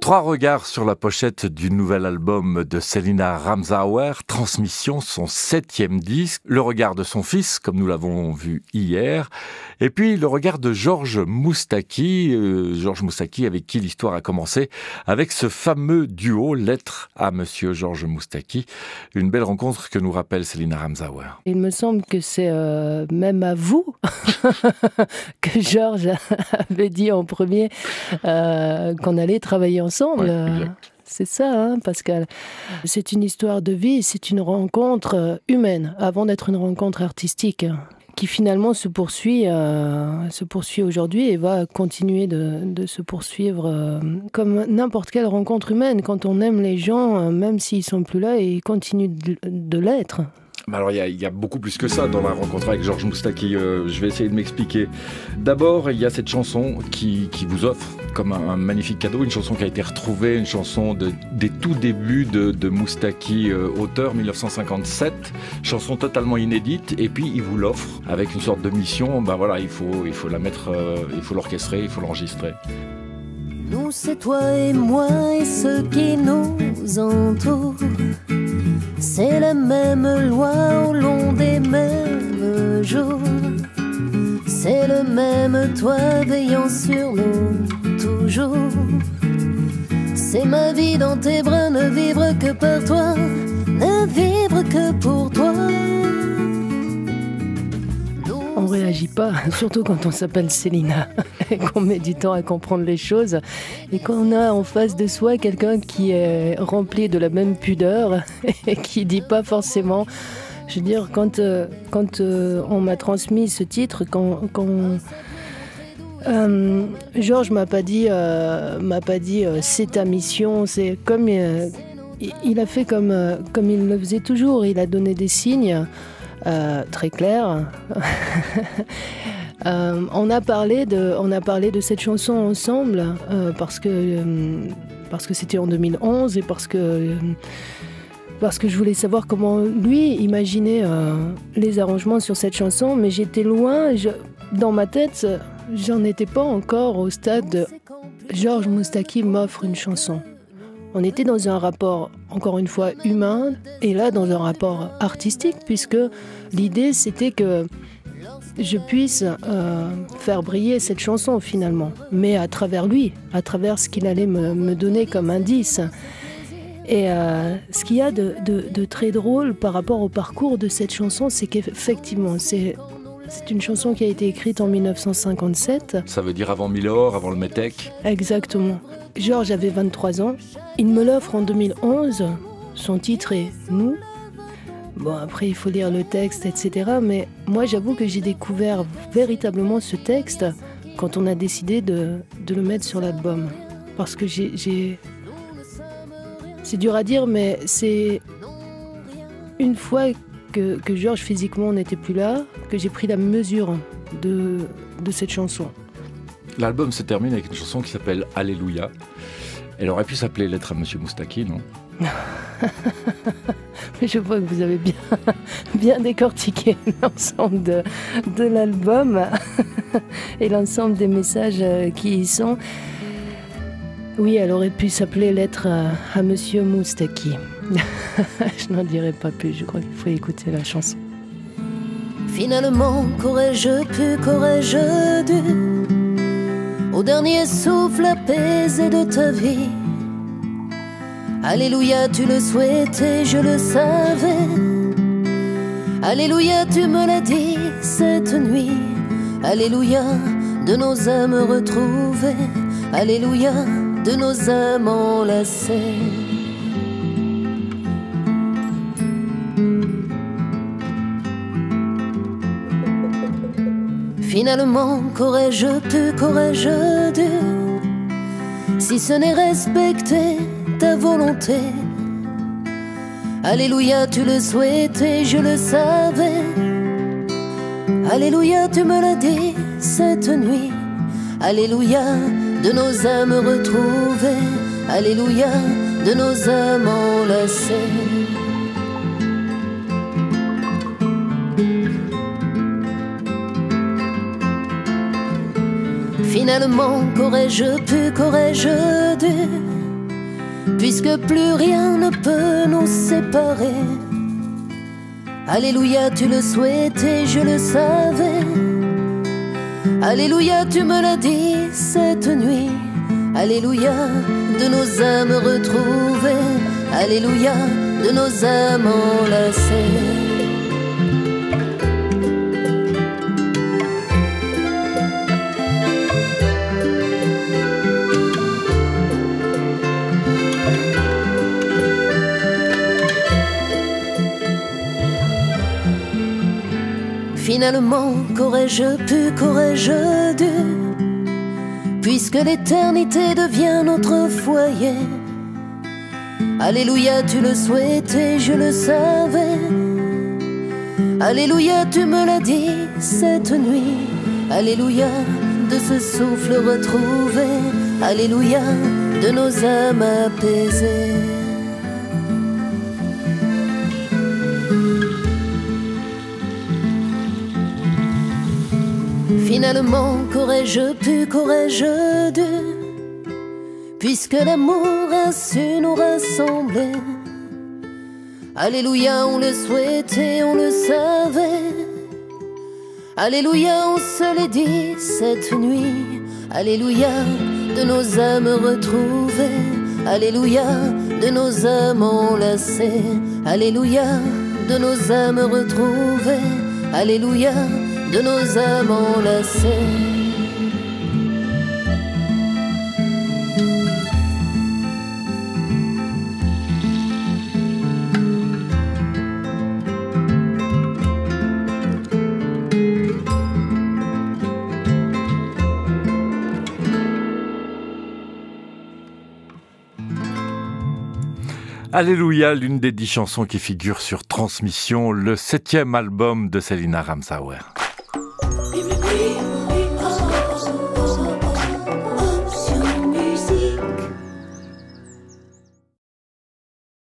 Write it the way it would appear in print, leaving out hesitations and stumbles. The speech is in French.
3 regards sur la pochette du nouvel album de Célina Ramsauer, Transmission, son 7e disque. Le regard de son fils, comme nous l'avons vu hier. Et puis le regard de Georges Moustaki. Georges Moustaki avec qui l'histoire a commencé, avec ce fameux duo Lettre à Monsieur Georges Moustaki. Une belle rencontre que nous rappelle Célina Ramsauer. Il me semble que c'est même à vous que Georges avait dit en premier qu'on allait travailler ensemble. Ouais, c'est ça, hein, Pascal. C'est une histoire de vie, c'est une rencontre humaine, avant d'être une rencontre artistique, qui finalement se poursuit aujourd'hui et va continuer de se poursuivre comme n'importe quelle rencontre humaine. Quand on aime les gens, même s'ils sont plus là, ils continuent de l'être. Alors il y a beaucoup plus que ça dans la rencontre avec Georges Moustaki. Je vais essayer de m'expliquer. D'abord, il y a cette chanson qui vous offre comme un magnifique cadeau, une chanson qui a été retrouvée, une chanson des tout débuts de Moustaki, auteur, 1957, chanson totalement inédite, et puis il vous l'offre avec une sorte de mission. Ben voilà, il faut la mettre, il faut l'orchestrer, il faut l'enregistrer. Nous, c'est toi et moi et ceux qui nous entourent. C'est la même loi au long des mêmes jours. C'est le même toit veillant sur nous toujours. C'est ma vie dans tes bras, ne vivre que par toi, ne vivre que pour toi. On réagit pas, surtout quand on s'appelle Célina, et qu'on met du temps à comprendre les choses, et qu'on a en face de soi quelqu'un qui est rempli de la même pudeur, et qui dit pas forcément... Je veux dire, quand on m'a transmis ce titre, Georges m'a pas dit c'est ta mission, c'est comme... il a fait comme il le faisait toujours, il a donné des signes... très clair. On a parlé de cette chanson ensemble parce que c'était en 2011 et parce que je voulais savoir comment lui imaginait les arrangements sur cette chanson, mais j'étais loin, dans ma tête, j'en étais pas encore au stade de Georges Moustaki m'offre une chanson. On était dans un rapport, encore une fois, humain, et là, dans un rapport artistique, puisque l'idée, c'était que je puisse faire briller cette chanson, finalement, mais à travers lui, à travers ce qu'il allait me donner comme indice. Et ce qu'il y a de très drôle par rapport au parcours de cette chanson, c'est qu'effectivement, c'est une chanson qui a été écrite en 1957. Ça veut dire avant Milor, avant le Métèque. Exactement. Georges avait 23 ans. Il me l'offre en 2011. Son titre est « Nous ». Bon, après, il faut lire le texte, etc. Mais moi, j'avoue que j'ai découvert véritablement ce texte quand on a décidé de le mettre sur l'album. Parce que c'est dur à dire, mais c'est une fois que Georges physiquement n'était plus là, que j'ai pris la mesure de cette chanson. L'album se termine avec une chanson qui s'appelle « Alléluia ». Elle aurait pu s'appeler « Lettre à Monsieur Moustaki », non? Mais je vois que vous avez bien décortiqué l'ensemble de l'album et l'ensemble des messages qui y sont. Oui, elle aurait pu s'appeler « Lettre à Monsieur Moustaki ». Je n'en dirai pas plus, je crois qu'il faut écouter la chanson. Finalement, qu'aurais-je pu, qu'aurais-je dû, au dernier souffle apaisé de ta vie. Alléluia, tu le souhaitais, je le savais. Alléluia, tu me l'as dit cette nuit. Alléluia, de nos âmes retrouvées. Alléluia, de nos âmes enlacées. Finalement, qu'aurais-je pu, qu'aurais-je dû, si ce n'est respecter ta volonté. Alléluia, tu le souhaitais, je le savais. Alléluia, tu me l'as dit cette nuit. Alléluia, de nos âmes retrouvées. Alléluia, de nos âmes enlacées. Finalement, qu'aurais-je pu, qu'aurais-je dû, puisque plus rien ne peut nous séparer. Alléluia, tu le souhaitais, je le savais. Alléluia, tu me l'as dit cette nuit. Alléluia, de nos âmes retrouvées. Alléluia, de nos âmes enlacées. Finalement, qu'aurais-je pu, qu'aurais-je dû, puisque l'éternité devient notre foyer. Alléluia, tu le souhaitais, je le savais. Alléluia, tu me l'as dit cette nuit. Alléluia, de ce souffle retrouvé. Alléluia, de nos âmes apaisées. Finalement, qu'aurais-je pu, qu'aurais-je dû, puisque l'amour a su nous rassembler. Alléluia, on le souhaitait, on le savait. Alléluia, on se l'est dit cette nuit. Alléluia, de nos âmes retrouvées. Alléluia, de nos âmes enlacées. Alléluia, de nos âmes retrouvées. Alléluia, de nos âmes enlacées. Alléluia, l'une des 10 chansons qui figurent sur Transmission, le 7e album de Célina Ramsauer.